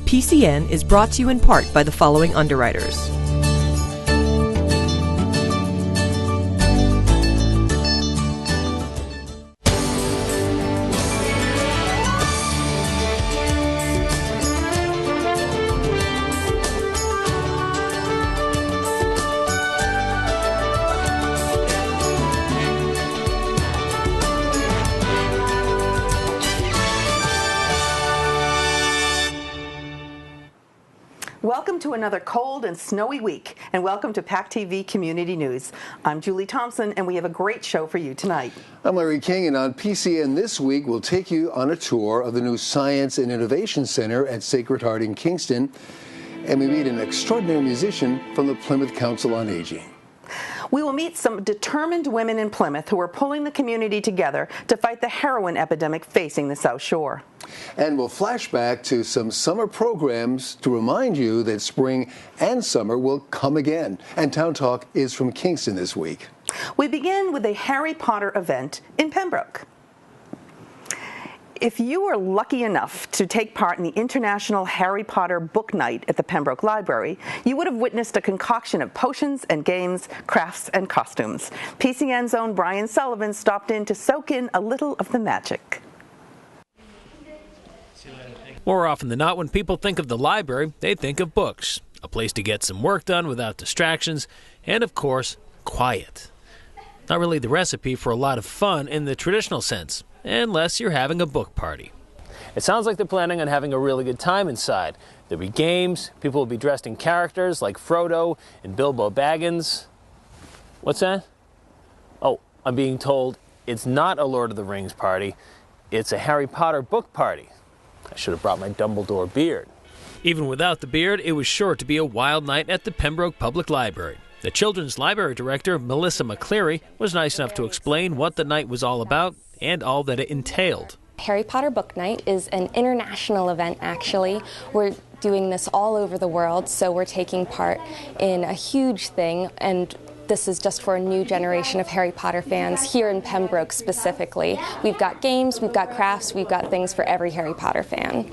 PCN is brought to you in part by the following underwriters. Welcome to another cold and snowy week, and welcome to PACTV Community News. I'm Julie Thompson, and we have a great show for you tonight. I'm Larry King, and on PCN this week, we'll take you on a tour of the new Science and Innovation Center at Sacred Heart in Kingston, and we meet an extraordinary musician from the Plymouth Council on Aging. We will meet some determined women in Plymouth who are pulling the community together to fight the heroin epidemic facing the South Shore. And we'll flash back to some summer programs to remind you that spring and summer will come again. And Town Talk is from Kingston this week. We begin with a Harry Potter event in Pembroke. If you were lucky enough to take part in the International Harry Potter Book Night at the Pembroke Library, you would have witnessed a concoction of potions and games, crafts and costumes. PCN's own Brian Sullivan stopped in to soak in a little of the magic. More often than not, when people think of the library, they think of books, a place to get some work done without distractions, and of course, quiet. Not really the recipe for a lot of fun in the traditional sense, unless you're having a book party. It sounds like they're planning on having a really good time inside. There'll be games, people will be dressed in characters like Frodo and Bilbo Baggins. What's that? Oh, I'm being told it's not a Lord of the Rings party, it's a Harry Potter book party. I should have brought my Dumbledore beard. Even without the beard, it was sure to be a wild night at the Pembroke Public Library. The Children's Library Director, Melissa McCleary, was nice enough to explain what the night was all about and all that it entailed. Harry Potter Book Night is an international event, actually. We're doing this all over the world, so we're taking part in a huge thing, and this is just for a new generation of Harry Potter fans here in Pembroke specifically. We've got games, we've got crafts, we've got things for every Harry Potter fan.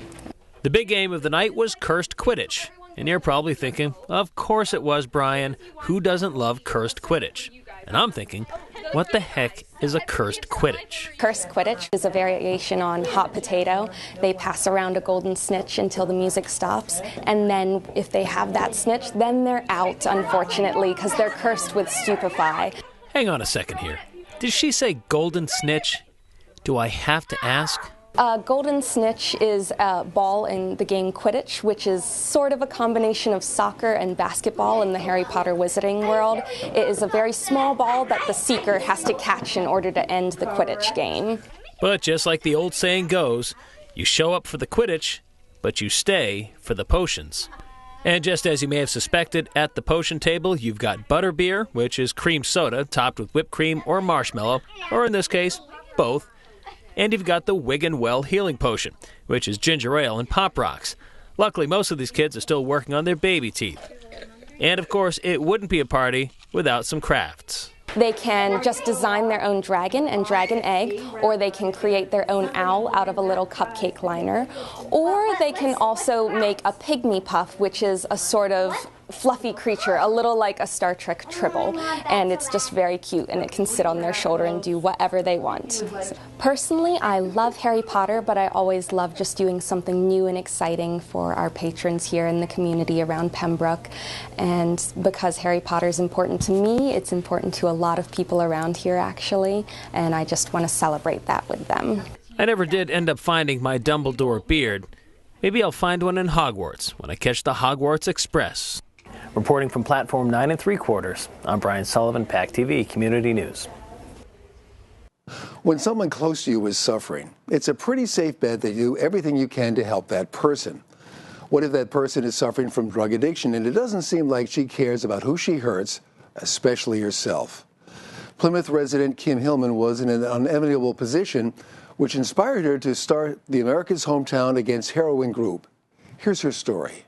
The big game of the night was Cursed Quidditch. And you're probably thinking, of course it was, Brian. Who doesn't love Cursed Quidditch? And I'm thinking, what the heck is a Cursed Quidditch? Cursed Quidditch is a variation on hot potato. They pass around a golden snitch until the music stops, and then if they have that snitch, then they're out, unfortunately, because they're cursed with stupefy. Hang on a second here. Did she say golden snitch? Do I have to ask? Golden Snitch is a ball in the game Quidditch, which is sort of a combination of soccer and basketball in the Harry Potter wizarding world. It is a very small ball that the seeker has to catch in order to end the Quidditch game. But just like the old saying goes, you show up for the Quidditch, but you stay for the potions. And just as you may have suspected, at the potion table, you've got butterbeer, which is cream soda topped with whipped cream or marshmallow, or in this case, both. And you've got the Wig and Well Healing Potion, which is ginger ale and Pop Rocks. Luckily, most of these kids are still working on their baby teeth. And of course, it wouldn't be a party without some crafts. They can just design their own dragon and dragon egg, or they can create their own owl out of a little cupcake liner, or they can also make a pygmy puff, which is a sort of fluffy creature, a little like a Star Trek Tribble, and it's just very cute, and it can sit on their shoulder and do whatever they want. So, personally, I love Harry Potter, but I always love just doing something new and exciting for our patrons here in the community around Pembroke, and because Harry Potter is important to me, it's important to a lot of people around here actually, and I just want to celebrate that with them. I never did end up finding my Dumbledore beard. Maybe I'll find one in Hogwarts when I catch the Hogwarts Express. Reporting from Platform 9 3/4, I'm Brian Sullivan, PACTV Community News. When someone close to you is suffering, it's a pretty safe bet that you do everything you can to help that person. What if that person is suffering from drug addiction and it doesn't seem like she cares about who she hurts, especially herself? Plymouth resident Kim Hillman was in an unenviable position, which inspired her to start the America's Hometown Against Heroin group. Here's her story.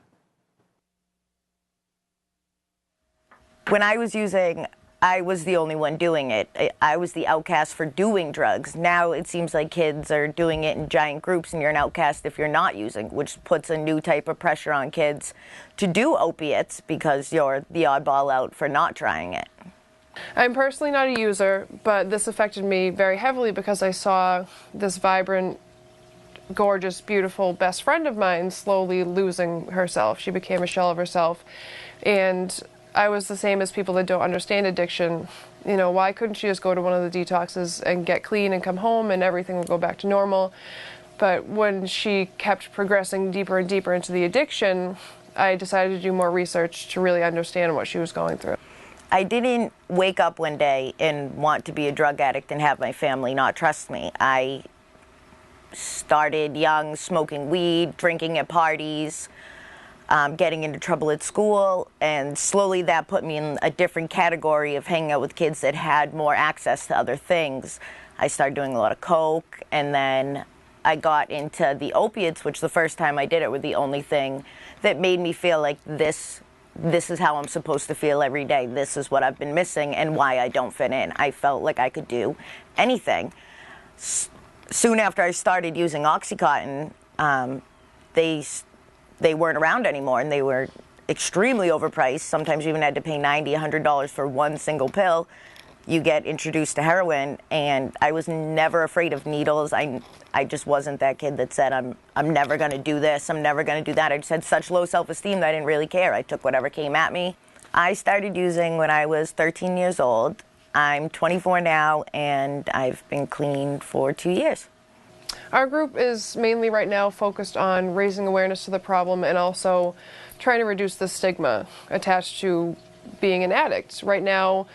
When I was using I was the only one doing it. I was the outcast for doing drugs. Now it seems like kids are doing it in giant groups and you're an outcast if you're not using, which puts a new type of pressure on kids to do opiates because you're the oddball out for not trying it. I'm personally not a user, but this affected me very heavily because I saw this vibrant, gorgeous, beautiful best friend of mine slowly losing herself. She became a shell of herself. And I was the same as people that don't understand addiction. You know, why couldn't she just go to one of the detoxes and get clean and come home and everything would go back to normal? But when she kept progressing deeper and deeper into the addiction, I decided to do more research to really understand what she was going through. I didn't wake up one day and want to be a drug addict and have my family not trust me. I started young, smoking weed, drinking at parties, getting into trouble at school, and slowly that put me in a different category of hanging out with kids that had more access to other things. I started doing a lot of coke, and then I got into the opiates, which the first time I did it were the only thing that made me feel like this is how I'm supposed to feel every day. This is what I've been missing and why I don't fit in. I felt like I could do anything. Soon after I started using Oxycontin, they weren't around anymore, and they were extremely overpriced. Sometimes you even had to pay $90, $100 for one single pill. You get introduced to heroin, and I was never afraid of needles. I just wasn't that kid that said, I'm never going to do this, I'm never going to do that. I just had such low self-esteem that I didn't really care. I took whatever came at me. I started using when I was 13 years old. I'm 24 now, and I've been clean for 2 years. Our group is mainly right now focused on raising awareness to the problem and also trying to reduce the stigma attached to being an addict. Right now,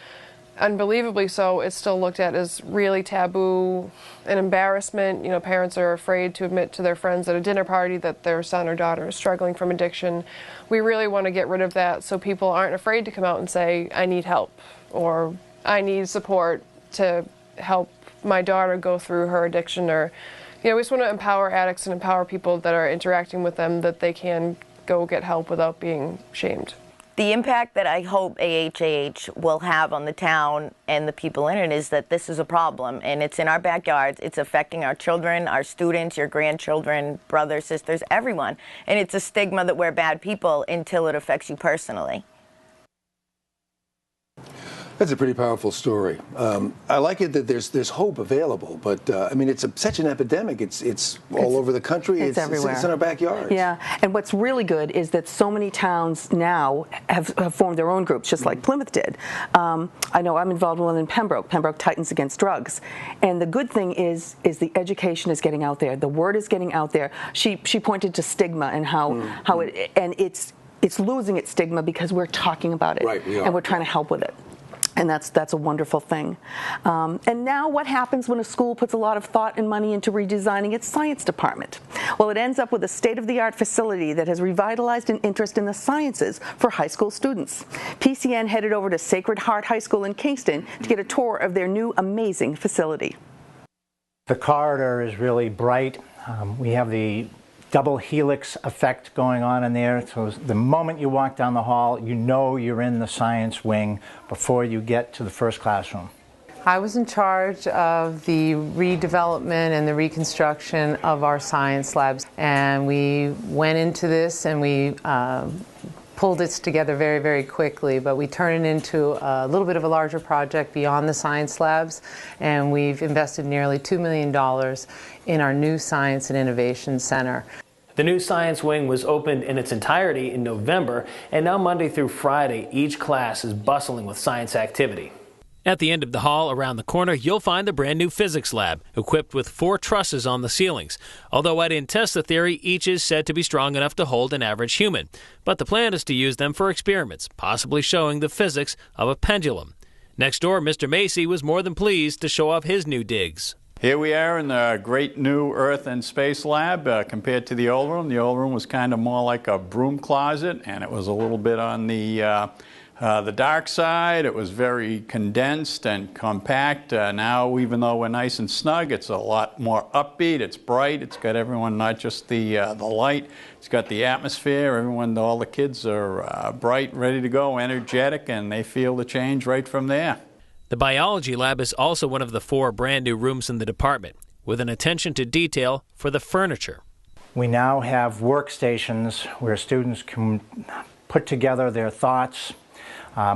unbelievably so, it's still looked at as really taboo, an embarrassment. You know, parents are afraid to admit to their friends at a dinner party that their son or daughter is struggling from addiction. We really want to get rid of that so people aren't afraid to come out and say, I need help, or I need support to help my daughter go through her addiction, or we just want to empower addicts and empower people that are interacting with them that they can go get help without being shamed. The impact that I hope AHAH will have on the town and the people in it is that this is a problem, and it's in our backyards. It's affecting our children, our students, your grandchildren, brothers, sisters, everyone. And it's a stigma that we're bad people until it affects you personally. That's a pretty powerful story. I like it that there's hope available, but I mean, it's such an epidemic. It's all over the country. It's everywhere. It's in our backyards. Yeah, and what's really good is that so many towns now have formed their own groups, just like Plymouth did. I know I'm involved in one in Pembroke Titans Against Drugs, and the good thing is the education is getting out there. The word is getting out there. She pointed to stigma and how it's losing its stigma because we're talking about it, right, and we're trying to help with it. And that's a wonderful thing. And now what happens when a school puts a lot of thought and money into redesigning its science department? Well, it ends up with a state-of-the-art facility that has revitalized an interest in the sciences for high school students. PCN headed over to Sacred Heart High School in Kingston to get a tour of their new amazing facility. The corridor is really bright. We have the double helix effect going on in there. So the moment you walk down the hall, you know you're in the science wing before you get to the first classroom. I was in charge of the redevelopment and the reconstruction of our science labs. And we went into this and we pulled it together very, very quickly, but we turned it into a little bit of a larger project beyond the science labs, and we've invested nearly $2 million in our new Science and Innovation Center. The new science wing was opened in its entirety in November, and now Monday through Friday, each class is bustling with science activity. At the end of the hall around the corner, you'll find the brand new physics lab, equipped with 4 trusses on the ceilings. Although I didn't test the theory, each is said to be strong enough to hold an average human. But the plan is to use them for experiments, possibly showing the physics of a pendulum. Next door, Mr. Macy was more than pleased to show off his new digs. Here we are in the great new Earth and Space Lab compared to the old room. The old room was kind of more like a broom closet, and it was a little bit on the the dark side. It was very condensed and compact. Now, even though we're nice and snug, it's a lot more upbeat. It's bright. It's got everyone, not just the light. It's got the atmosphere. Everyone, all the kids are bright, ready to go, energetic, and they feel the change right from there. The biology lab is also one of the 4 brand new rooms in the department, with an attention to detail for the furniture. We now have workstations where students can put together their thoughts,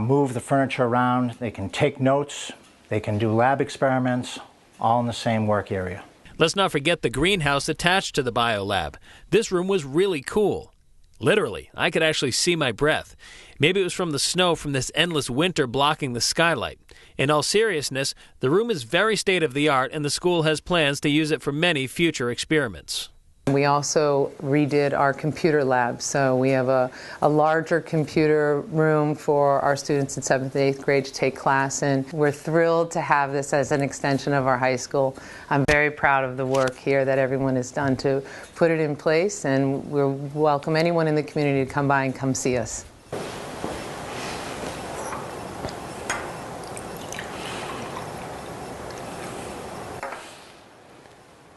move the furniture around, they can take notes, they can do lab experiments, all in the same work area. Let's not forget the greenhouse attached to the biolab. This room was really cool. Literally, I could actually see my breath. Maybe it was from the snow from this endless winter blocking the skylight. In all seriousness, the room is very state-of-the-art, and the school has plans to use it for many future experiments. We also redid our computer lab, so we have a larger computer room for our students in 7th and 8th grade to take class in. We're thrilled to have this as an extension of our high school. I'm very proud of the work here that everyone has done to put it in place, and we welcome anyone in the community to come by and come see us.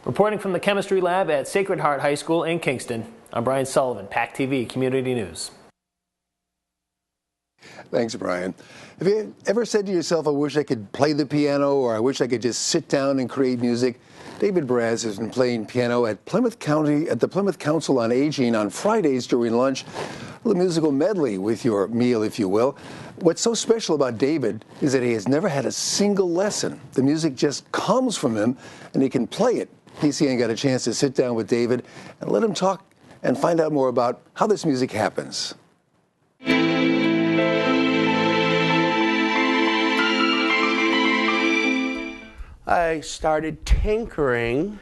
Reporting from the chemistry lab at Sacred Heart High School in Kingston, I'm Brian Sullivan, PACTV Community News. Thanks, Brian. Have you ever said to yourself, I wish I could play the piano, or I wish I could just sit down and create music? David Braz has been playing piano at the Plymouth Council on Aging on Fridays during lunch. A little musical medley with your meal, if you will. What's so special about David is that he has never had a single lesson. The music just comes from him, and he can play it. PCN got a chance to sit down with David and let him talk and find out more about how this music happens. I started tinkering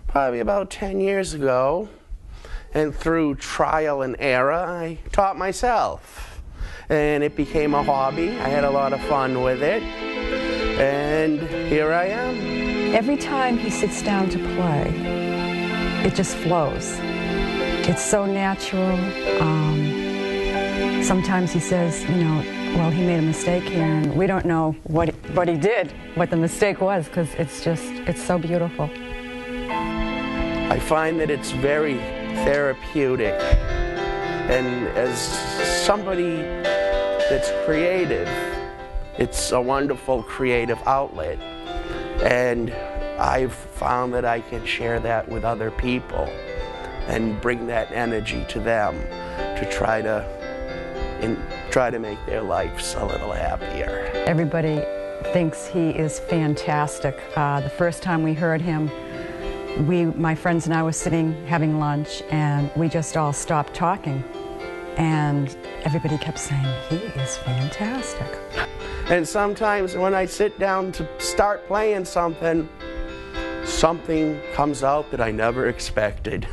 probably about 10 years ago, and through trial and error, I taught myself. And it became a hobby. I had a lot of fun with it, and here I am. Every time he sits down to play, it just flows. It's so natural. Sometimes he says, you know, well, he made a mistake here, and we don't know what he did, what the mistake was, because it's so beautiful. I find that it's very therapeutic, and as somebody that's creative, it's a wonderful creative outlet. And I've found that I can share that with other people and bring that energy to them to try to make their lives a little happier. Everybody thinks he is fantastic. The first time we heard him, my friends and I were sitting having lunch, and we just all stopped talking. And everybody kept saying, he is fantastic. And sometimes when I sit down to start playing something comes out that I never expected.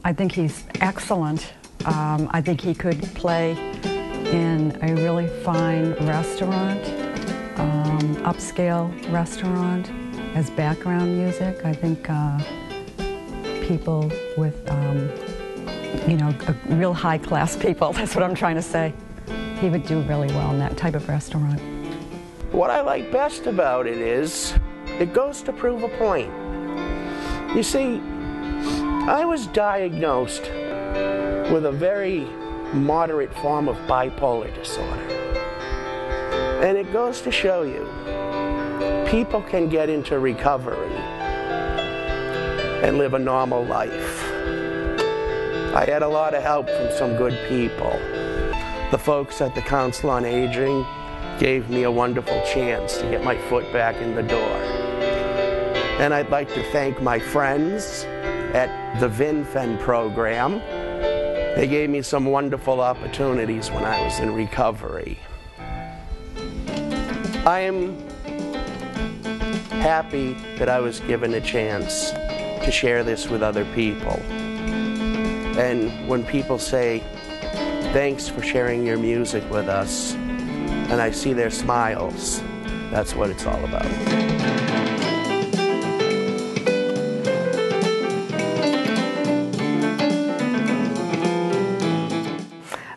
I think he's excellent. I think he could play in a really fine restaurant, upscale restaurant, as background music. I think people with, you know, real high-class people, that's what I'm trying to say. He would do really well in that type of restaurant. What I like best about it is, it goes to prove a point. You see, I was diagnosed with a very moderate form of bipolar disorder. And it goes to show you, people can get into recovery and live a normal life. I had a lot of help from some good people. The folks at the Council on Aging gave me a wonderful chance to get my foot back in the door. And I'd like to thank my friends at the VinFen program. They gave me some wonderful opportunities when I was in recovery. I am happy that I was given a chance to share this with other people. And when people say, thanks for sharing your music with us, and I see their smiles, that's what it's all about.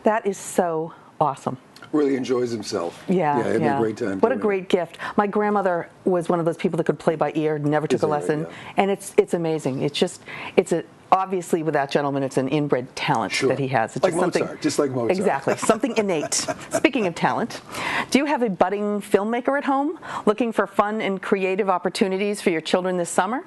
That is so awesome. really enjoys himself. Yeah, it'd be a great time. What a great gift. My grandmother was one of those people that could play by ear, never took a lesson, and it's amazing. Obviously, with that gentleman, it's an inbred talent that he has. It's like Mozart, just like Mozart. Exactly, something innate. Speaking of talent, do you have a budding filmmaker at home looking for fun and creative opportunities for your children this summer?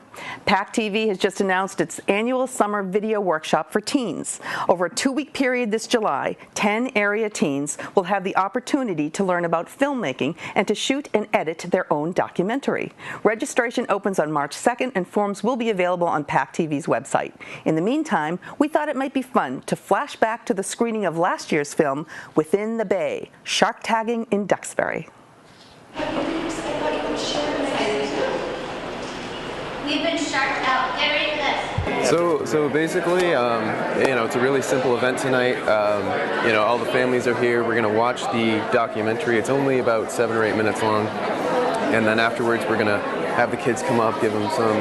PACTV has just announced its annual summer video workshop for teens. Over a 2-week period this July, 10 area teens will have the opportunity to learn about filmmaking and to shoot and edit their own documentary. Registration opens on March 2nd, and forms will be available on PACTV's website. In the meantime, we thought it might be fun to flash back to the screening of last year's film, Within the Bay, Shark Tagging in Duxbury. We've been sharked out. Get ready for this. So basically, it's a really simple event tonight. All the families are here. We're going to watch the documentary. It's only about 7 or 8 minutes long. And then afterwards, we're going to have the kids come up, give them some,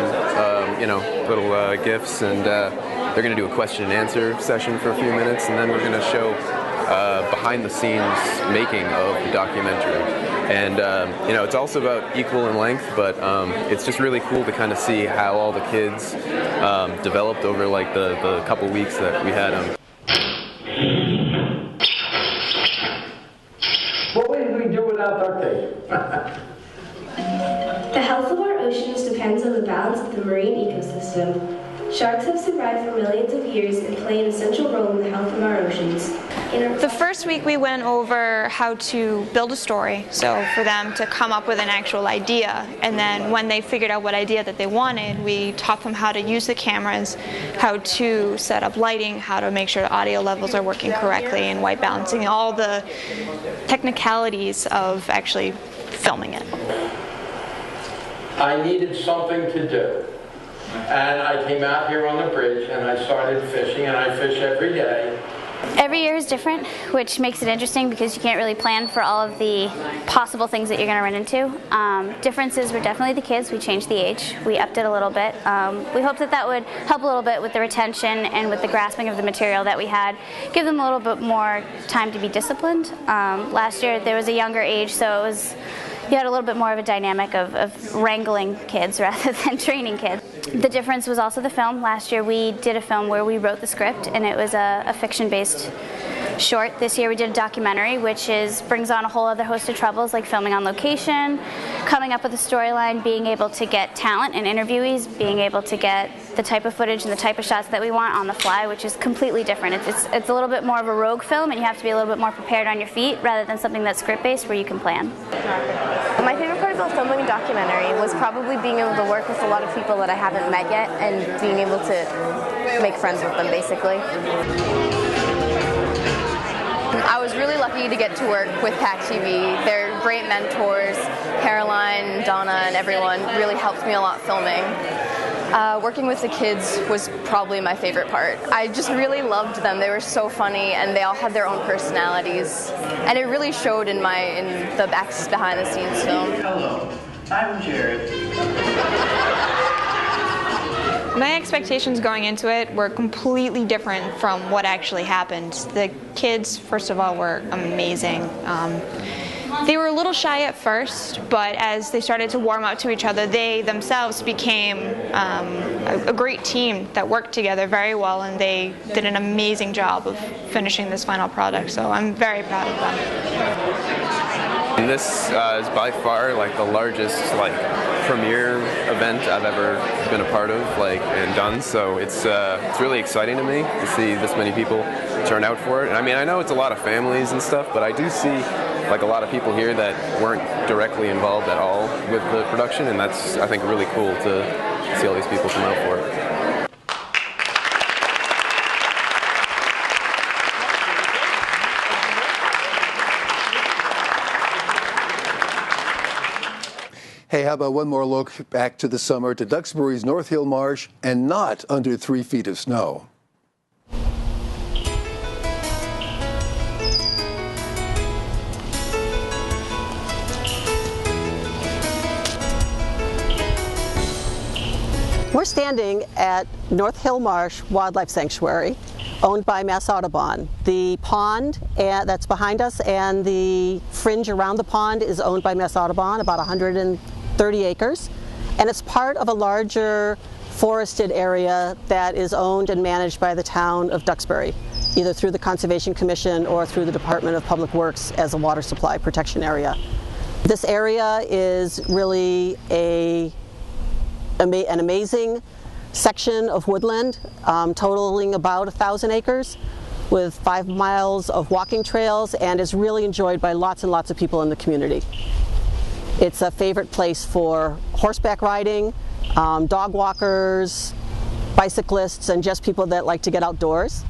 little gifts, and they're going to do a question and answer session for a few minutes, and then we're going to show behind-the-scenes making of the documentary. And, it's also about equal in length, but it's just really cool to kind of see how all the kids developed over, like, the couple weeks that we had them. What would we do without duct tape? The health of our oceans depends on the balance of the marine ecosystem. Sharks have survived for millions of years and play an essential role in the health of our oceans. The first week we went over how to build a story, so for them to come up with an actual idea, and then when they figured out what idea that they wanted, we taught them how to use the cameras, how to set up lighting, how to make sure the audio levels are working correctly, and white balancing, all the technicalities of actually filming it. I needed something to do. And I came out here on the bridge and I started fishing, and I fish every day. Every year is different, which makes it interesting because you can't really plan for all of the possible things that you're going to run into. Differences were definitely the kids. We changed the age. We upped it a little bit. We hoped that would help a little bit with the retention and with the grasping of the material that we had. Give them a little bit more time to be disciplined. Last year there was a younger age, so you had a little bit more of a dynamic of wrangling kids rather than training kids. The difference was also the film. Last year we did a film where we wrote the script, and it was a fiction-based short. This year we did a documentary, which brings on a whole other host of troubles, like filming on location, coming up with a storyline, being able to get talent and interviewees, being able to get the type of footage and the type of shots that we want on the fly, which is completely different. It's a little bit more of a rogue film, and you have to be a little bit more prepared on your feet rather than something that's script-based where you can plan. My favorite part about filming a documentary was probably being able to work with a lot of people that I haven't met yet and being able to make friends with them, basically. I was really lucky to get to work with PACTV. They're great mentors. Caroline, Donna, and everyone really helped me a lot filming. Working with the kids was probably my favorite part. I just really loved them. They were so funny, and they all had their own personalities. And it really showed in the behind the scenes film. Hello, I'm Jared. My expectations going into it were completely different from what actually happened. The kids, first of all, were amazing. They were a little shy at first, but as they started to warm up to each other, they themselves became a great team that worked together very well, and they did an amazing job of finishing this final product, so I'm very proud of them. And this is by far the largest premiere event I've ever been a part of and done, so it's really exciting to me to see this many people turn out for it. And I know it's a lot of families and stuff, but I do see a lot of people here that weren't directly involved at all with the production, and that's, I think, really cool to see all these people come out for it. Hey, how about one more look back to the summer, to Duxbury's North Hill Marsh, and not under 3 feet of snow. We're standing at North Hill Marsh Wildlife Sanctuary, owned by Mass Audubon. The pond that's behind us and the fringe around the pond is owned by Mass Audubon, about 130 acres, and it's part of a larger forested area that is owned and managed by the town of Duxbury, either through the Conservation Commission or through the Department of Public Works as a water supply protection area. This area is really an amazing section of woodland, totaling about 1,000 acres, with 5 miles of walking trails, and is really enjoyed by lots and lots of people in the community. It's a favorite place for horseback riding, dog walkers, bicyclists, and just people that like to get outdoors.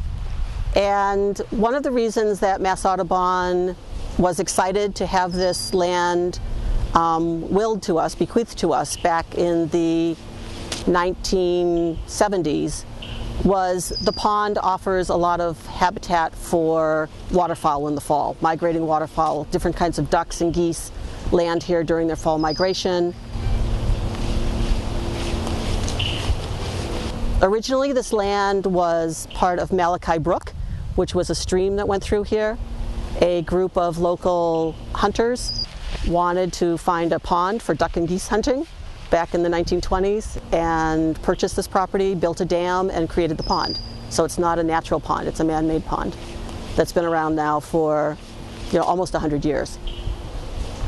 And one of the reasons that Mass Audubon was excited to have this land willed to us, bequeathed to us back in the 1970s was the pond offers a lot of habitat for waterfowl in the fall, migrating waterfowl. Different kinds of ducks and geese land here during their fall migration. Originally, this land was part of Malachi Brook, which was a stream that went through here. A group of local hunters wanted to find a pond for duck and geese hunting back in the 1920s and purchased this property, built a dam, and created the pond. So it's not a natural pond, it's a man-made pond that's been around now for almost 100 years.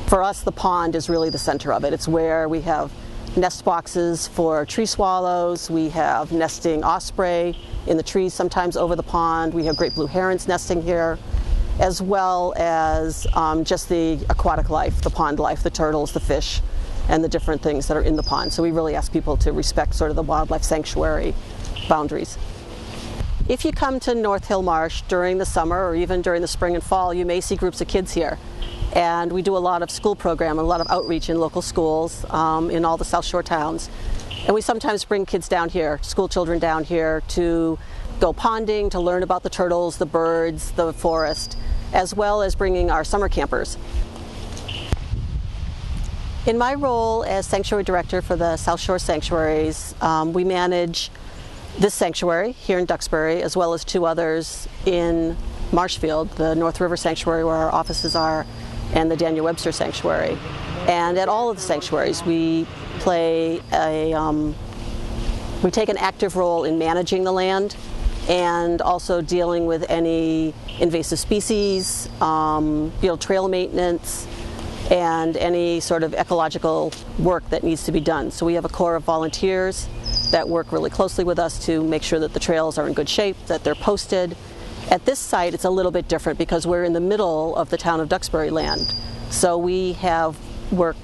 For us, the pond is really the center of it. It's where we have nest boxes for tree swallows, we have nesting osprey in the trees sometimes over the pond, we have great blue herons nesting here, as well as just the aquatic life, the pond life, the turtles, the fish, and the different things that are in the pond. So we really ask people to respect sort of the wildlife sanctuary boundaries. If you come to North Hill Marsh during the summer or even during the spring and fall, you may see groups of kids here. And we do a lot of school program, a lot of outreach in local schools in all the South Shore towns. And we sometimes bring kids down here, school children down here, to go ponding, to learn about the turtles, the birds, the forest, as well as bringing our summer campers. In my role as Sanctuary Director for the South Shore Sanctuaries, we manage this sanctuary here in Duxbury, as well as 2 others in Marshfield, the North River Sanctuary where our offices are, and the Daniel Webster Sanctuary. And at all of the sanctuaries, we play we take an active role in managing the land and also dealing with any invasive species, trail maintenance, and any sort of ecological work that needs to be done. So we have a core of volunteers that work really closely with us to make sure that the trails are in good shape, that they're posted. At this site, it's a little bit different because we're in the middle of the town of Duxbury land. So we work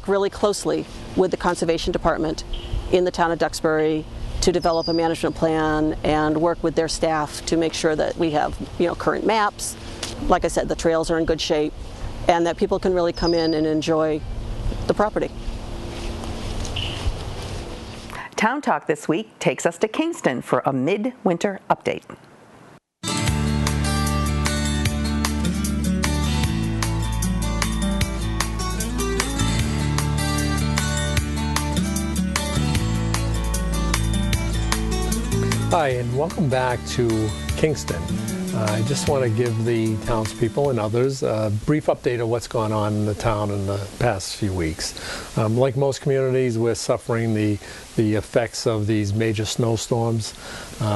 really closely with the Conservation Department in the town of Duxbury to develop a management plan and work with their staff to make sure that we have current maps. Like I said, the trails are in good shape and that people can really come in and enjoy the property. Town Talk this week takes us to Kingston for a mid-winter update. Hi, and welcome back to Kingston. I just want to give the townspeople and others a brief update of what's gone on in the town in the past few weeks. Like most communities, we're suffering the effects of these major snowstorms.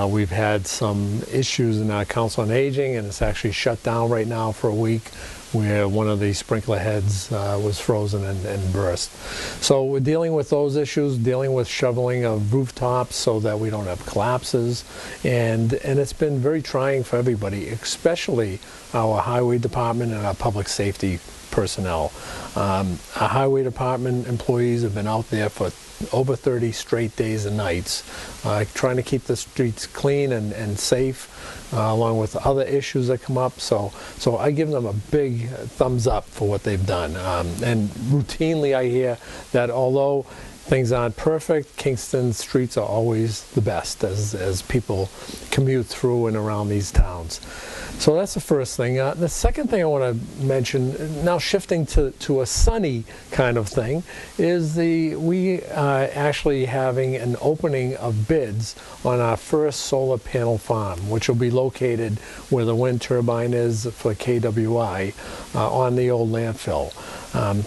We've had some issues in our Council on Aging, and it's actually shut down right now for a week, where one of the sprinkler heads was frozen and burst. So we're dealing with those issues, dealing with shoveling of rooftops so that we don't have collapses, and it's been very trying for everybody, especially our highway department and our public safety personnel. Our highway department employees have been out there for over 30 straight days and nights, trying to keep the streets clean and safe, along with other issues that come up. So I give them a big thumbs up for what they've done. And routinely I hear that although things aren't perfect, Kingston streets are always the best as people commute through and around these towns. So that's the first thing. The second thing I want to mention, now shifting to a sunny kind of thing, is we are actually having an opening of bids on our first solar panel farm, which will be located where the wind turbine is for KWI on the old landfill.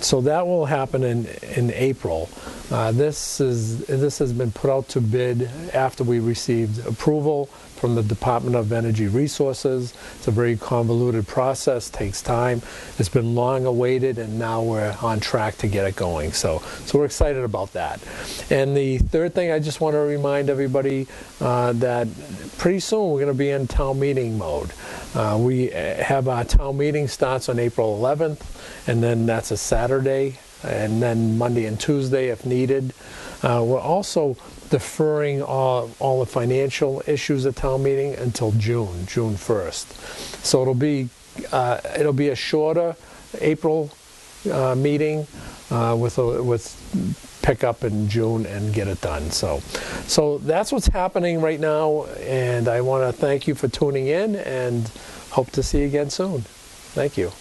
So that will happen in April. This has been put out to bid after we received approval from the Department of Energy Resources. It's a very convoluted process, takes time. It's been long awaited, and now we're on track to get it going. So we're excited about that. And the third thing, I just want to remind everybody that pretty soon we're going to be in town meeting mode. We have our town meeting starts on April 11th, and then that's a Saturday, and then Monday and Tuesday if needed. We're also deferring all the financial issues at town meeting until June 1st. So it'll be a shorter April meeting with pick up in June and get it done. So that's what's happening right now, and I want to thank you for tuning in and hope to see you again soon. Thank you.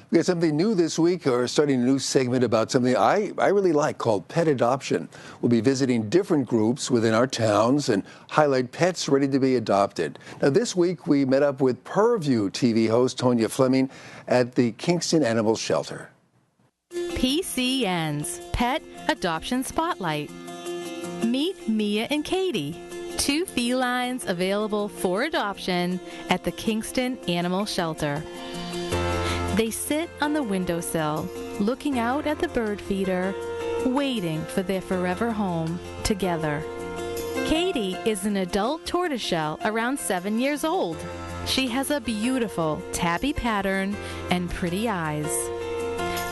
We got something new this week, or starting a new segment about something I really like called pet adoption. We'll be visiting different groups within our towns and highlight pets ready to be adopted. Now this week we met up with Purview TV host Tonya Fleming at the Kingston Animal Shelter. PCN's Pet Adoption Spotlight. Meet Mia and Katie, two felines available for adoption at the Kingston Animal Shelter. They sit on the windowsill, looking out at the bird feeder, waiting for their forever home together. Katie is an adult tortoiseshell around 7 years old. She has a beautiful tabby pattern and pretty eyes.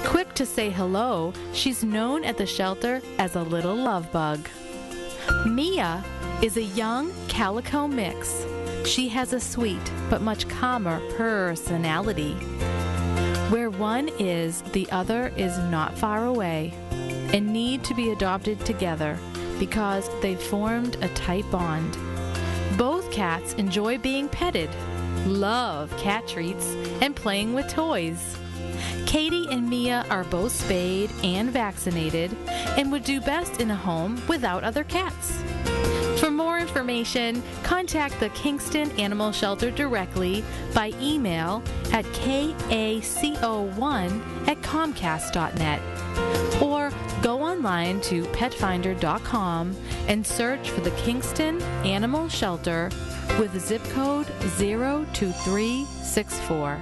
Quick to say hello, she's known at the shelter as a little love bug. Mia is a young calico mix. She has a sweet but much calmer personality. Where one is, the other is not far away and need to be adopted together because they've formed a tight bond. Both cats enjoy being petted, love cat treats, and playing with toys. Katie and Mia are both spayed and vaccinated and would do best in a home without other cats. For more information, contact the Kingston Animal Shelter directly by email at kaco1@comcast.net or go online to petfinder.com and search for the Kingston Animal Shelter with zip code 02364.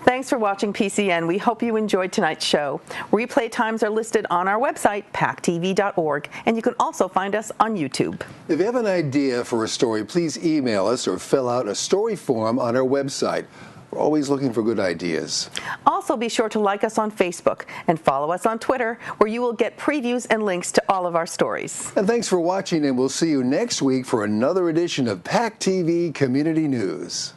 Thanks for watching PCN. We hope you enjoyed tonight's show. Replay times are listed on our website, PACTV.org, and you can also find us on YouTube. If you have an idea for a story, please email us or fill out a story form on our website. We're always looking for good ideas. Also, be sure to like us on Facebook and follow us on Twitter, where you will get previews and links to all of our stories. And thanks for watching, and we'll see you next week for another edition of PACTV Community News.